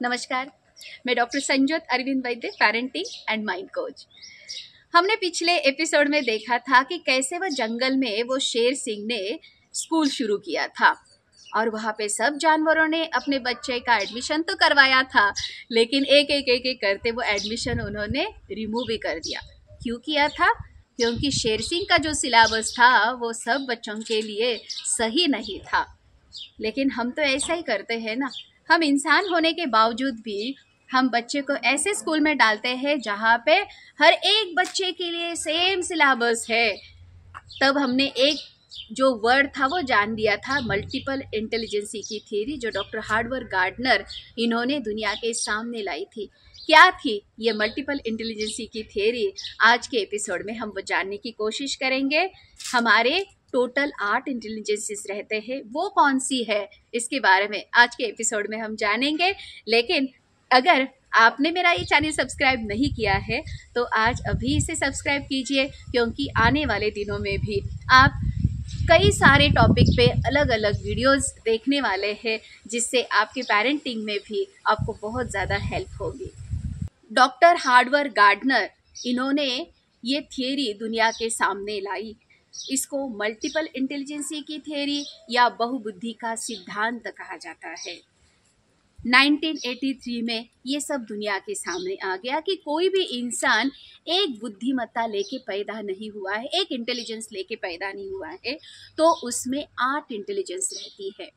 नमस्कार, मैं doctor Sanjyot Arvind Vaidya, parenting and mind coach. हमने पिछले एपिसोड में देखा था कि कैसे वह जंगल में वो शेर सिंह ने स्कूल शुरू किया था और वहाँ पे सब जानवरों ने अपने बच्चे का एडमिशन तो करवाया था, लेकिन एक एक एक एक करते वो एडमिशन उन्होंने रिमूव भी कर दिया। क्यों किया था? क्योंकि शेर सिंह का जो सिलेबस था वो सब बच्चों के लिए सही नहीं था। लेकिन हम तो ऐसा ही करते हैं ना, हम इंसान होने के बावजूद भी हम बच्चे को ऐसे स्कूल में डालते हैं जहाँ पे हर एक बच्चे के लिए सेम सिलेबस है। तब हमने एक जो वर्ड था वो जान लिया था, मल्टीपल इंटेलिजेंसी की थ्योरी, जो डॉक्टर हार्वर्ड गार्डनर इन्होंने दुनिया के सामने लाई थी। क्या थी ये मल्टीपल इंटेलिजेंसी की थ्योरी? आज के एपिसोड में हम वो जानने की कोशिश करेंगे। हमारे टोटल 8 इंटेलिजेंसीज रहते हैं, वो कौन सी है इसके बारे में आज के एपिसोड में हम जानेंगे। लेकिन अगर आपने मेरा ये चैनल सब्सक्राइब नहीं किया है तो आज अभी इसे सब्सक्राइब कीजिए, क्योंकि आने वाले दिनों में भी आप कई सारे टॉपिक पे अलग अलग वीडियोस देखने वाले हैं, जिससे आपके पेरेंटिंग में भी आपको बहुत ज़्यादा हेल्प होगी। डॉक्टर हार्वर्ड गार्डनर इन्होंने ये थियरी दुनिया के सामने लाई। इसको मल्टीपल इंटेलिजेंसी की थ्योरी या बहुबुद्धि का सिद्धांत कहा जाता है। 1983 में ये सब दुनिया के सामने आ गया कि कोई भी इंसान एक बुद्धिमत्ता लेके पैदा नहीं हुआ है, एक इंटेलिजेंस लेके पैदा नहीं हुआ है, तो उसमें 8 इंटेलिजेंस रहती है।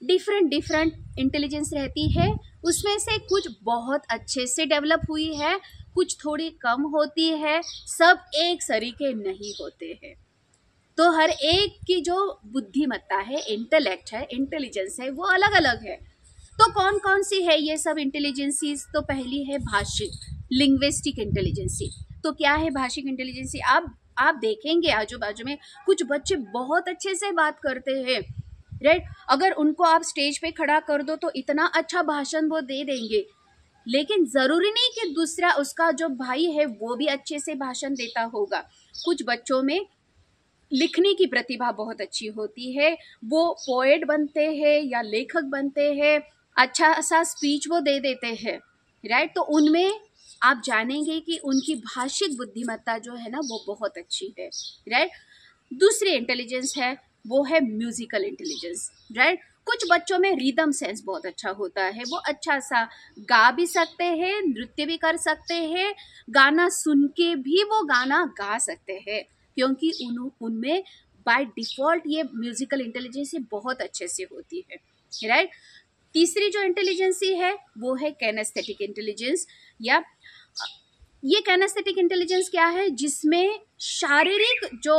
डिफरेंट इंटेलिजेंस रहती है। उसमें से कुछ बहुत अच्छे से डेवलप हुई है, कुछ थोड़ी कम होती है, सब एक सरीके नहीं होते हैं। तो हर एक की जो बुद्धिमत्ता है, इंटेलेक्ट है, इंटेलिजेंस है, वो अलग अलग है। तो कौन कौन सी है ये सब इंटेलिजेंसीज? तो पहली है भाषिक, लिंग्विस्टिक इंटेलिजेंसी। तो क्या है भाषिक इंटेलिजेंसी? आप देखेंगे आजू बाजू में कुछ बच्चे बहुत अच्छे से बात करते हैं, राइट? अगर उनको आप स्टेज पे खड़ा कर दो तो इतना अच्छा भाषण वो दे देंगे, लेकिन जरूरी नहीं कि दूसरा उसका जो भाई है वो भी अच्छे से भाषण देता होगा। कुछ बच्चों में लिखने की प्रतिभा बहुत अच्छी होती है, वो पोएट बनते हैं या लेखक बनते हैं, अच्छा सा स्पीच वो दे देते हैं, राइट? तो उनमें आप जानेंगे कि उनकी भाषिक बुद्धिमत्ता जो है ना वो बहुत अच्छी है, राइट? दूसरी इंटेलिजेंस है वो है म्यूजिकल इंटेलिजेंस, राइट? कुछ बच्चों में रिदम सेंस बहुत अच्छा होता है, वो अच्छा सा गा भी सकते हैं, नृत्य भी कर सकते हैं, गाना सुन के भी वो गाना गा सकते हैं, क्योंकि उनमें बाय डिफॉल्ट ये म्यूजिकल इंटेलिजेंस बहुत अच्छे से होती है, राइट? तीसरी जो इंटेलिजेंसी है वो है कैनेस्थेटिक इंटेलिजेंस। या ये कैनेस्थेटिक इंटेलिजेंस क्या है? जिसमें शारीरिक जो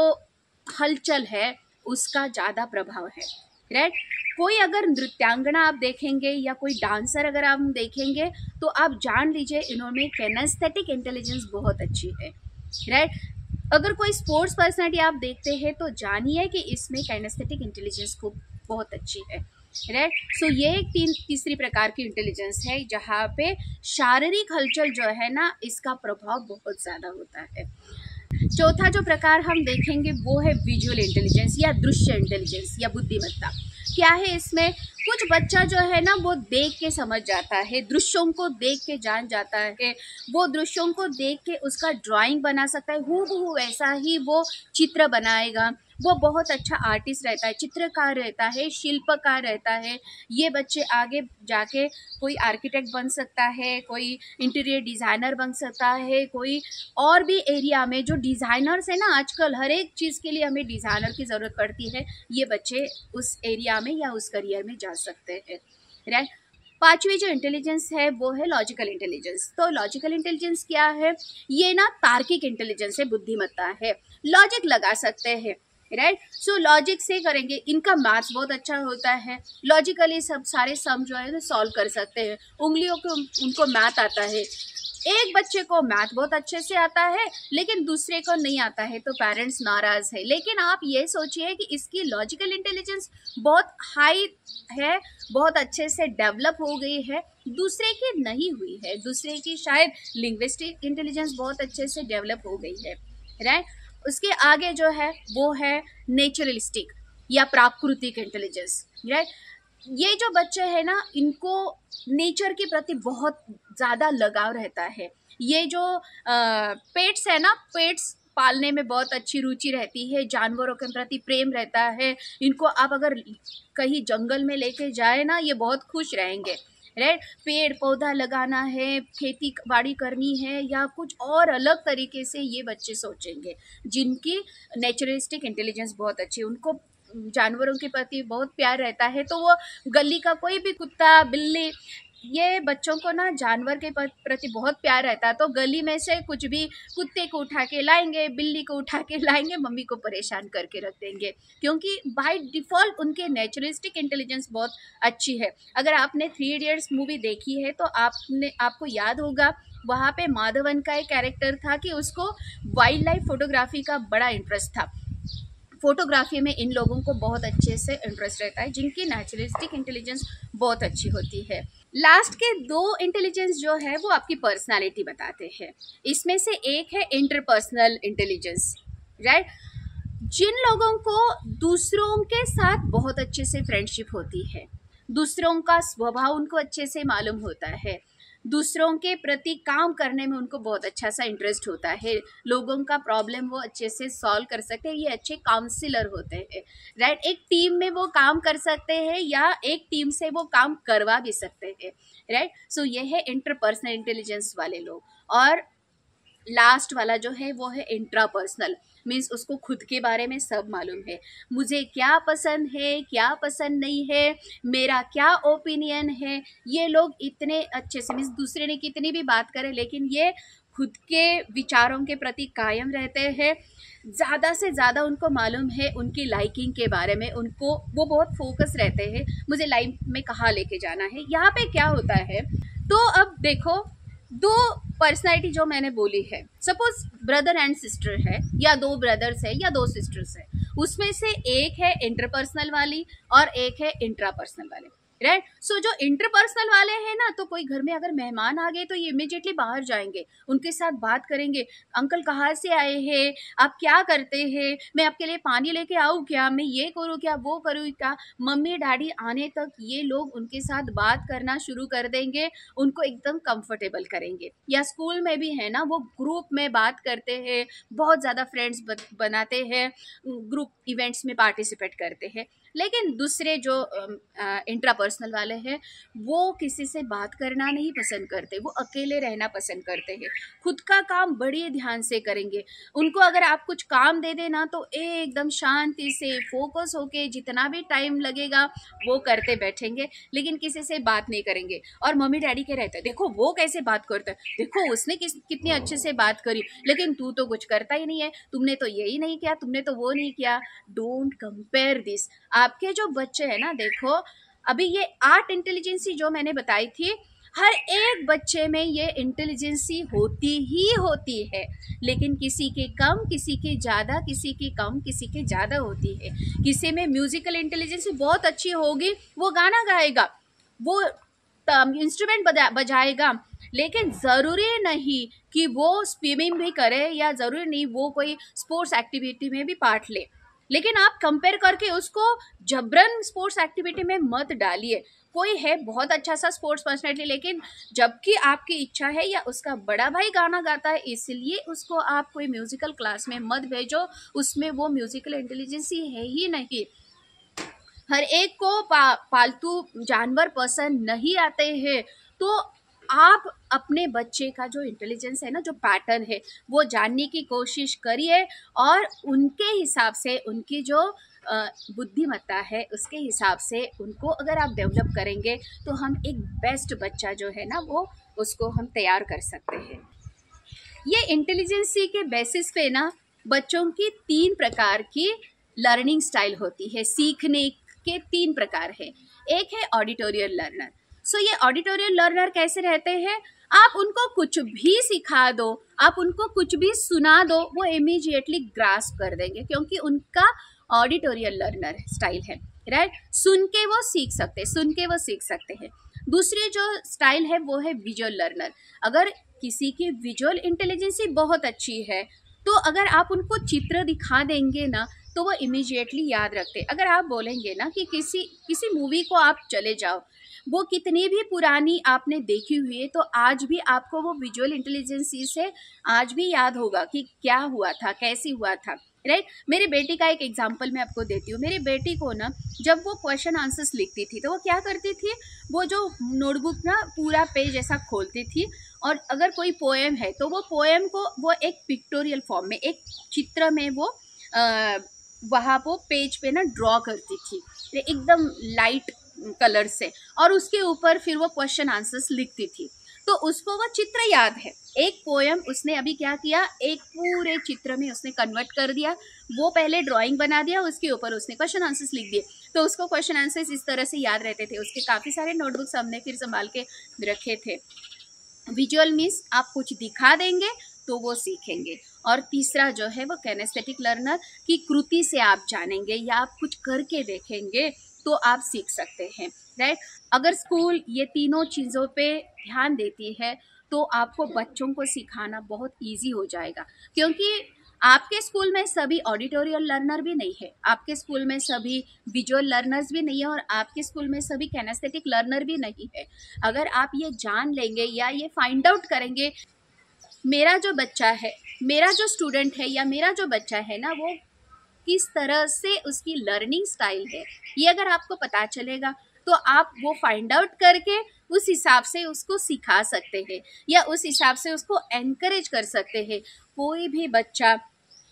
हलचल है उसका ज़्यादा प्रभाव है, राइट? कोई अगर नृत्यांगना आप देखेंगे या कोई डांसर अगर आप देखेंगे तो आप जान लीजिए इन्होंने कैनेस्थेटिक इंटेलिजेंस बहुत अच्छी है, राइट? अगर कोई स्पोर्ट्स पर्सनालिटी आप देखते हैं तो जानिए कि इसमें कैनेस्थेटिक इंटेलिजेंस को बहुत अच्छी है, राइट? सो ये एक तीसरी प्रकार की इंटेलिजेंस है जहाँ पे शारीरिक हलचल जो है ना इसका प्रभाव बहुत ज़्यादा होता है। चौथा जो प्रकार हम देखेंगे वो है विजुअल इंटेलिजेंस या दृश्य इंटेलिजेंस या बुद्धिमत्ता। क्या है इसमें? कुछ बच्चा जो है ना वो देख के समझ जाता है, दृश्यों को देख के जान जाता है, वो दृश्यों को देख के उसका ड्राइंग बना सकता है, हूबहू वैसा ही वो चित्र बनाएगा। वो बहुत अच्छा आर्टिस्ट रहता है, चित्रकार रहता है, शिल्पकार रहता है। ये बच्चे आगे जाके कोई आर्किटेक्ट बन सकता है, कोई इंटीरियर डिज़ाइनर बन सकता है, कोई और भी एरिया में जो डिज़ाइनर्स है ना, आजकल हर एक चीज़ के लिए हमें डिज़ाइनर की ज़रूरत पड़ती है, ये बच्चे उस एरिया में या उस करियर में जा सकते हैं, राइट? पांचवी जो इंटेलिजेंस है वो है लॉजिकल इंटेलिजेंस। तो लॉजिकल इंटेलिजेंस क्या है? ये ना तार्किक इंटेलिजेंस है, बुद्धिमत्ता है, लॉजिक लगा सकते हैं, राइट? सो लॉजिक से करेंगे, इनका मैथ्स बहुत अच्छा होता है, लॉजिकली सब सारे सम जो है सॉल्व कर सकते हैं, उंगलियों को उनको मैथ आता है। एक बच्चे को मैथ बहुत अच्छे से आता है लेकिन दूसरे को नहीं आता है तो पेरेंट्स नाराज है। लेकिन आप ये सोचिए कि इसकी लॉजिकल इंटेलिजेंस बहुत हाई है, बहुत अच्छे से डेवलप हो गई है, दूसरे की नहीं हुई है। दूसरे की शायद लिंग्विस्टिक इंटेलिजेंस बहुत अच्छे से डेवलप हो गई है, राइट? उसके आगे जो है वो है नेचुरलिस्टिक या प्राकृतिक इंटेलिजेंस, राइट? ये जो बच्चे हैं ना, इनको नेचर के प्रति बहुत ज़्यादा लगाव रहता है। ये जो पेट्स है ना, पेट्स पालने में बहुत अच्छी रुचि रहती है, जानवरों के प्रति प्रेम रहता है। इनको आप अगर कहीं जंगल में लेके जाए ना, ये बहुत खुश रहेंगे, राइट। पेड़ पौधा लगाना है, खेती बाड़ी करनी है, या कुछ और अलग तरीके से ये बच्चे सोचेंगे जिनकी नेचुरलिस्टिक इंटेलिजेंस बहुत अच्छी है। उनको जानवरों के प्रति बहुत प्यार रहता है, तो वो गली का कोई भी कुत्ता बिल्ली, ये बच्चों को ना जानवर के प्रति बहुत प्यार रहता है, तो गली में से कुछ भी कुत्ते को उठा के लाएंगे, बिल्ली को उठा के लाएंगे, मम्मी को परेशान करके रख देंगे, क्योंकि बाय डिफ़ॉल्ट उनके नेचुरलिस्टिक इंटेलिजेंस बहुत अच्छी है। अगर आपने 3 इडियट्स मूवी देखी है तो आपको याद होगा, वहाँ पे माधवन का एक कैरेक्टर था कि उसको वाइल्ड लाइफ फोटोग्राफी का बड़ा इंटरेस्ट था। फोटोग्राफी में इन लोगों को बहुत अच्छे से इंटरेस्ट रहता है, जिनकी नेचुरलिस्टिक इंटेलिजेंस बहुत अच्छी होती है। लास्ट के 2 इंटेलिजेंस जो है वो आपकी पर्सनालिटी बताते हैं। इसमें से एक है इंटरपर्सनल इंटेलिजेंस, राइट। जिन लोगों को दूसरों के साथ बहुत अच्छे से फ्रेंडशिप होती है, दूसरों का स्वभाव उनको अच्छे से मालूम होता है, दूसरों के प्रति काम करने में उनको बहुत अच्छा सा इंटरेस्ट होता है, लोगों का प्रॉब्लम वो अच्छे से सॉल्व कर सकते हैं, ये अच्छे काउंसिलर होते हैं, राइट। एक टीम में वो काम कर सकते हैं या एक टीम से वो काम करवा भी सकते हैं, राइट। सो ये है इंटरपर्सनल इंटेलिजेंस वाले लोग। और लास्ट वाला जो है वो है इंट्रापर्सनल, मीन्स उसको खुद के बारे में सब मालूम है, मुझे क्या पसंद है क्या पसंद नहीं है, मेरा क्या ओपिनियन है। ये लोग इतने अच्छे से, मीन्स दूसरे ने कितनी भी बात करे लेकिन ये खुद के विचारों के प्रति कायम रहते हैं। ज़्यादा से ज़्यादा उनको मालूम है उनकी लाइकिंग के बारे में, उनको वो बहुत फोकस रहते हैं, मुझे लाइफ में कहाँ लेके जाना है। यहाँ पे क्या होता है, तो अब देखो 2 पर्सनैलिटी जो मैंने बोली है, सपोज ब्रदर एंड सिस्टर है, या 2 ब्रदर्स है या 2 सिस्टर्स है, उसमें से एक है इंटरपर्सनल वाली और एक है इंट्रापर्सनल वाले, राइट। सो जो इंटरपर्सनल वाले हैं ना, तो कोई घर में अगर मेहमान आ गए तो ये इमीडिएटली बाहर जाएंगे, उनके साथ बात करेंगे, अंकल कहाँ से आए हैं, आप क्या करते हैं, मैं आपके लिए पानी लेके आऊँ क्या, मैं ये करूँ क्या, वो करूँ क्या। मम्मी डैडी आने तक ये लोग उनके साथ बात करना शुरू कर देंगे, उनको एकदम कंफर्टेबल करेंगे। या स्कूल में भी है ना, वो ग्रुप में बात करते हैं, बहुत ज़्यादा फ्रेंड्स बनाते हैं, ग्रुप इवेंट्स में पार्टिसिपेट करते हैं। लेकिन दूसरे जो इंट्रापर्सनल वाले हैं, वो किसी से बात करना नहीं पसंद करते, वो अकेले रहना पसंद करते हैं, खुद का काम बड़े ध्यान से करेंगे। उनको अगर आप कुछ काम दे देना तो एकदम शांति से फोकस होके जितना भी टाइम लगेगा वो करते बैठेंगे, लेकिन किसी से बात नहीं करेंगे। और मम्मी डैडी के रहते हैं, देखो वो कैसे बात करता है, देखो उसने कितनी अच्छे से बात करी, लेकिन तू तो कुछ करता ही नहीं है, तुमने तो यही नहीं किया, तुमने तो वो नहीं किया। Don't compare this. आपके जो बच्चे हैं ना, देखो अभी ये 8 इंटेलिजेंसी जो मैंने बताई थी, हर एक बच्चे में ये इंटेलिजेंसी होती ही होती है, लेकिन किसी के कम, किसी के ज़्यादा, किसी के कम, किसी के ज़्यादा होती है। किसी में म्यूजिकल इंटेलिजेंसी बहुत अच्छी होगी, वो गाना गाएगा, वो इंस्ट्रूमेंट बजाएगा, लेकिन ज़रूरी नहीं कि वो स्विमिंग भी करे, या ज़रूरी नहीं वो कोई स्पोर्ट्स एक्टिविटी में भी पार्ट ले। लेकिन आप कंपेयर करके उसको जबरन स्पोर्ट्स एक्टिविटी में मत डालिए। कोई है बहुत अच्छा सा स्पोर्ट्स पर्सनैलिटी, लेकिन जबकि आपकी इच्छा है या उसका बड़ा भाई गाना गाता है, इसलिए उसको आप कोई म्यूजिकल क्लास में मत भेजो, उसमें वो म्यूजिकल इंटेलिजेंसी है ही नहीं। हर एक को पालतू जानवर पसंद नहीं आते हैं, तो आप अपने बच्चे का जो इंटेलिजेंस है ना, जो पैटर्न है, वो जानने की कोशिश करिए, और उनके हिसाब से, उनकी जो बुद्धिमत्ता है उसके हिसाब से उनको अगर आप डेवलप करेंगे तो हम एक बेस्ट बच्चा जो है ना, वो उसको हम तैयार कर सकते हैं। ये इंटेलिजेंसी के बेसिस पे ना बच्चों की 3 प्रकार की लर्निंग स्टाइल होती है, सीखने के 3 प्रकार है। एक है ऑडिटोरियल लर्नर। सो ये ऑडिटोरियल लर्नर कैसे रहते हैं, आप उनको कुछ भी सिखा दो, आप उनको कुछ भी सुना दो, वो इमीडिएटली ग्रास्प कर देंगे, क्योंकि उनका ऑडिटोरियल लर्नर स्टाइल है, राइट। सुन के वो सीख सकते हैं। दूसरी जो स्टाइल है वो है विजुअल लर्नर। अगर किसी की विजुअल इंटेलिजेंसी बहुत अच्छी है, तो अगर आप उनको चित्र दिखा देंगे ना, तो वो इमीडिएटली याद रखते। अगर आप बोलेंगे ना कि किसी मूवी को आप चले जाओ, वो कितनी भी पुरानी आपने देखी हुई है, तो आज भी आपको वो विजुअल इंटेलिजेंसी से आज भी याद होगा कि क्या हुआ था, कैसे हुआ था, राइट। मेरी बेटी का एक एग्जांपल मैं आपको देती हूँ। मेरी बेटी को ना जब वो क्वेश्चन आंसर्स लिखती थी तो वो क्या करती थी, वो जो नोटबुक ना पूरा पेज ऐसा खोलती थी, और अगर कोई पोएम है तो वो पोएम को वो एक पिक्टोरियल फॉर्म में, एक चित्र में वो वहाँ वो पेज पे ना ड्रॉ करती थी एकदम लाइट कलर से, और उसके ऊपर फिर वो क्वेश्चन आंसर्स लिखती थी। तो उसको वो चित्र याद है। एक पोएम उसने अभी क्या किया, एक पूरे चित्र में उसने कन्वर्ट कर दिया। वो पहले ड्राइंग बना दिया, उसके ऊपर उसने क्वेश्चन आंसर्स लिख दिए, तो उसको क्वेश्चन आंसर्स इस तरह से याद रहते थे। उसके काफ़ी सारे नोटबुक्स हमने फिर संभाल के रखे थे। विजुअल मीन्स आप कुछ दिखा देंगे तो वो सीखेंगे। और तीसरा जो है वो कैनेस्थेटिक लर्नर की कृति से आप जानेंगे या आप कुछ करके देखेंगे तो आप सीख सकते हैं, राइट। अगर स्कूल ये तीनों चीज़ों पे ध्यान देती है तो आपको बच्चों को सिखाना बहुत इजी हो जाएगा, क्योंकि आपके स्कूल में सभी ऑडिटोरियल लर्नर भी नहीं है, आपके स्कूल में सभी विजुअल लर्नर्स भी नहीं है, और आपके स्कूल में सभी कैनेस्थेटिक लर्नर भी नहीं है। अगर आप ये जान लेंगे या ये फाइंड आउट करेंगे, मेरा जो बच्चा है, मेरा जो स्टूडेंट है या मेरा जो बच्चा है ना, वो किस तरह से उसकी लर्निंग स्टाइल है, ये अगर आपको पता चलेगा तो आप वो फाइंड आउट करके उस हिसाब से उसको सिखा सकते हैं या उस हिसाब से उसको एनकरेज कर सकते हैं। कोई भी बच्चा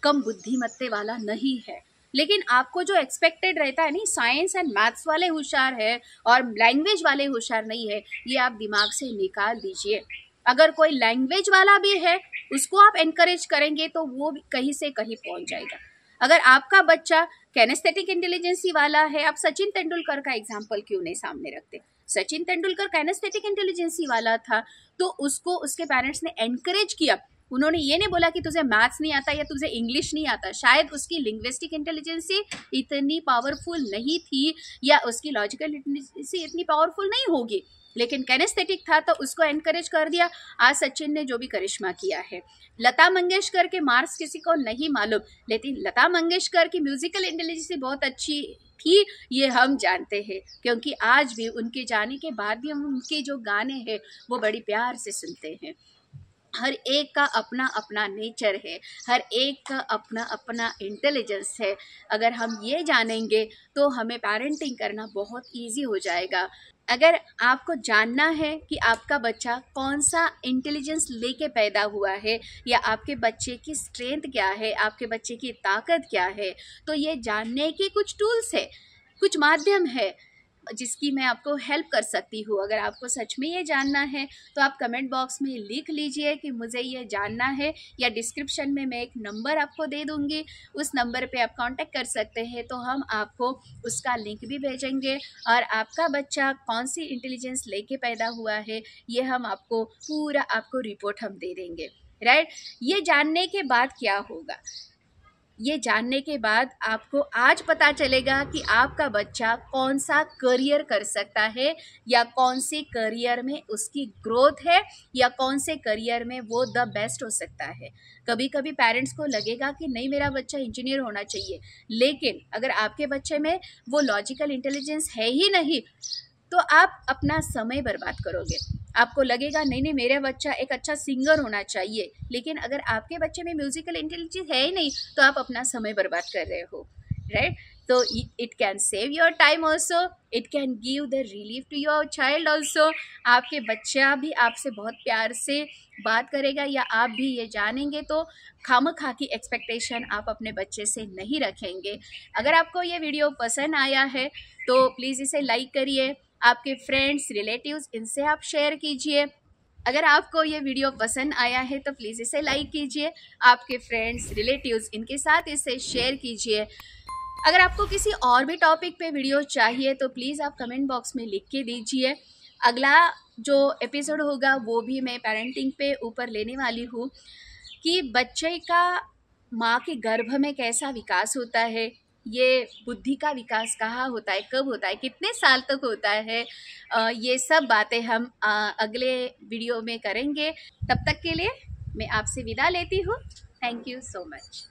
कम बुद्धिमत्ते वाला नहीं है, लेकिन आपको जो एक्सपेक्टेड रहता है, नहीं साइंस एंड मैथ्स वाले होशियार है और लैंग्वेज वाले होशियार नहीं है, ये आप दिमाग से निकाल दीजिए। अगर कोई लैंग्वेज वाला भी है, उसको आप एनकरेज करेंगे तो वो भी कहीं से कहीं पहुंच जाएगा। अगर आपका बच्चा कैनेस्थेटिक इंटेलिजेंसी वाला है, आप सचिन तेंदुलकर का एग्जाम्पल क्यों नहीं सामने रखते। सचिन तेंदुलकर कैनेस्थेटिक इंटेलिजेंसी वाला था, तो उसको उसके पेरेंट्स ने एनकरेज किया। उन्होंने ये नहीं बोला कि तुझे मैथ्स नहीं आता या तुझे इंग्लिश नहीं आता। शायद उसकी लिंग्विस्टिक इंटेलिजेंसी इतनी पावरफुल नहीं थी या उसकी लॉजिकल इंटेलिजेंसी इतनी पावरफुल नहीं होगी, लेकिन कैनेस्थेटिक था तो उसको एनकरेज कर दिया। आज सचिन ने जो भी करिश्मा किया है। लता मंगेशकर के मार्क्स किसी को नहीं मालूम, लेकिन लता मंगेशकर की म्यूजिकल इंटेलिजेंसी बहुत अच्छी थी, ये हम जानते हैं, क्योंकि आज भी उनके जाने के बाद भी हम उनके जो गाने हैं वो बड़ी प्यार से सुनते हैं। हर एक का अपना अपना नेचर है, हर एक का अपना अपना इंटेलिजेंस है। अगर हम ये जानेंगे तो हमें पेरेंटिंग करना बहुत इजी हो जाएगा। अगर आपको जानना है कि आपका बच्चा कौन सा इंटेलिजेंस लेके पैदा हुआ है या आपके बच्चे की स्ट्रेंथ क्या है, आपके बच्चे की ताकत क्या है, तो ये जानने के कुछ टूल्स है, कुछ माध्यम है जिसकी मैं आपको हेल्प कर सकती हूँ। अगर आपको सच में ये जानना है तो आप कमेंट बॉक्स में लिख लीजिए कि मुझे ये जानना है, या डिस्क्रिप्शन में मैं एक नंबर आपको दे दूँगी, उस नंबर पे आप कांटेक्ट कर सकते हैं, तो हम आपको उसका लिंक भी भेजेंगे। और आपका बच्चा कौन सी इंटेलिजेंस लेके पैदा हुआ है, ये हम आपको पूरा आपको रिपोर्ट हम दे देंगे, राइट। ये जानने के बाद क्या होगा, ये जानने के बाद आपको आज पता चलेगा कि आपका बच्चा कौन सा करियर कर सकता है या कौन से करियर में उसकी ग्रोथ है या कौन से करियर में वो द बेस्ट हो सकता है। कभी कभी पेरेंट्स को लगेगा कि नहीं मेरा बच्चा इंजीनियर होना चाहिए, लेकिन अगर आपके बच्चे में वो लॉजिकल इंटेलिजेंस है ही नहीं तो आप अपना समय बर्बाद करोगे। आपको लगेगा नहीं नहीं मेरा बच्चा एक अच्छा सिंगर होना चाहिए, लेकिन अगर आपके बच्चे में म्यूजिकल इंटेलिजेंस है ही नहीं तो आप अपना समय बर्बाद कर रहे हो, राइट। तो it can save your time also, it can give the relief to your child also. आपके बच्चा भी आपसे बहुत प्यार से बात करेगा या आप भी ये जानेंगे, तो खामखा की एक्सपेक्टेशन आप अपने बच्चे से नहीं रखेंगे। अगर आपको ये वीडियो पसंद आया है तो प्लीज़ इसे लाइक करिए, आपके फ्रेंड्स रिलेटिव्स इनसे आप शेयर कीजिए। अगर आपको ये वीडियो पसंद आया है तो प्लीज़ इसे लाइक कीजिए, आपके फ्रेंड्स रिलेटिव्स इनके साथ इसे शेयर कीजिए। अगर आपको किसी और भी टॉपिक पे वीडियो चाहिए तो प्लीज़ आप कमेंट बॉक्स में लिख के दीजिए। अगला जो एपिसोड होगा वो भी मैं पेरेंटिंग पे ऊपर लेने वाली हूँ कि बच्चे का माँ के गर्भ में कैसा विकास होता है, ये बुद्धि का विकास कहाँ होता है, कब होता है, कितने साल तक होता है, ये सब बातें हम अगले वीडियो में करेंगे। तब तक के लिए मैं आपसे विदा लेती हूँ। Thank you so much.